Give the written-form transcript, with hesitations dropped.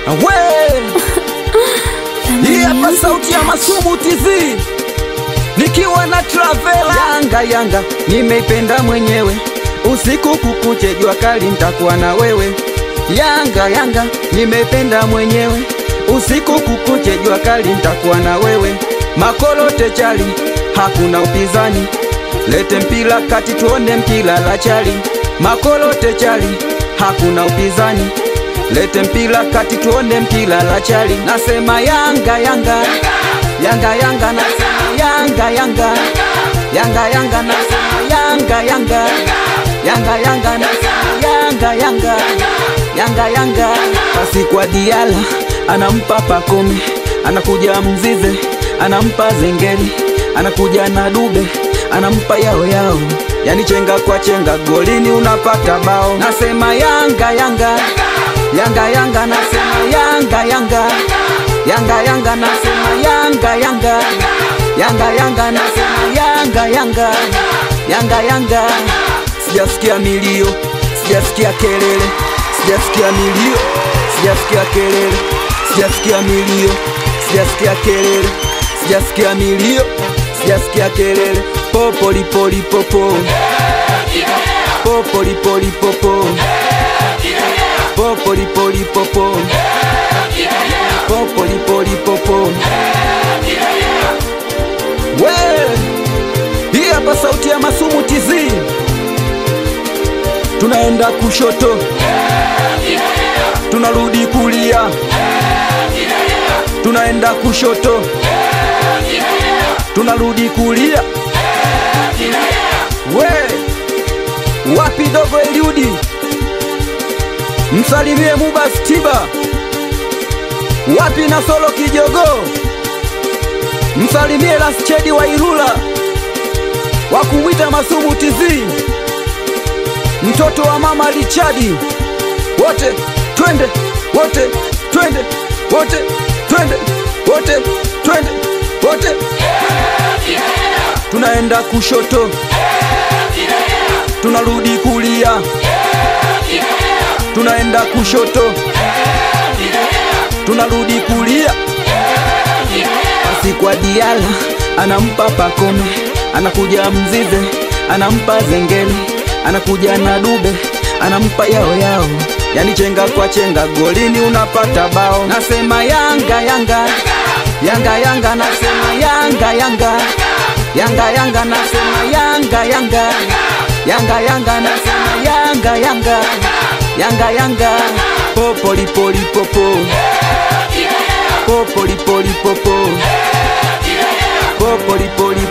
We hii hapa sauti ya Masumu TZ nikiwa na Travela. Yanga Yanga nimeipenda mwenyewe, usiku kukuche jua kali nitakuwa na wewe. Yanga Yanga nimeipenda mwenyewe, usiku kukuche jua kali nitakuwa na wewe. Makolote chali hakuna upinzani, lete mpira kati tuone mpira la chali. Makolote chali hakuna upinzani, lete mpira kati tuone mpira la chali. Nasema Yanga Yanga Yanga Yanga, nasema Yanga Yanga Yanga Yanga, nasema Yanga Yanga Yanga Yanga, nasema Yanga Yanga Yanga Yanga. Pasi kwa Diala anampa Pakome, anakuja Mzize anampa Zengeli, anakuja na Dube anampa Yao Yao. Yani chenga kwa chenga golini unapata bao. Nasema Yanga Yanga Yanga Yanga, nasema Yanga Yanga Yanga Yanga, nasema Yanga Yanga Yanga Yanga, nasema Yanga Yanga Yanga Yanga. Sijasikia milio, sijasikia kelele, sijasikia milio, sijasikia kelele, sijasikia milio, sijasikia kelele, sijasikia milio, sijasikia kelele. Popoli poli popo, popoli poli popo, popoli poli popo, popoli poli popo. We hii hapa sauti ya Masumu TZ. Tunaenda kushoto, tunarudi kulia, tunaenda kushoto, tunarudi kulia. We wapi dogo Eliudi, msalimie Mubastiba. Wapi na Solo Kijogo, msalimie Laschedi wa Ilula, wakumwita Masumu TZ, mtoto wa mama Richadi. Wote twende, wote twende, wote twende, wote twende, wote. Tunaenda kushoto, tunarudi kulia, tunaenda kushoto, tunarudi kulia. Pasi kwa Diala anampa Pakome, anakuja Mzize anampa Zengeli, anakuja na Dube anampa Yao Yao. Yani chenga kwa chenga golini unapata bao. Nasema Yanga Yanga Yanga Yanga, nasema Yanga Yanga Yanga Yanga, nasema Yanga Yanga Yanga Yanga, nasema Yanga Yanga Yanga Yanga. Popoli poli popo, popoli poli popo, popoli poli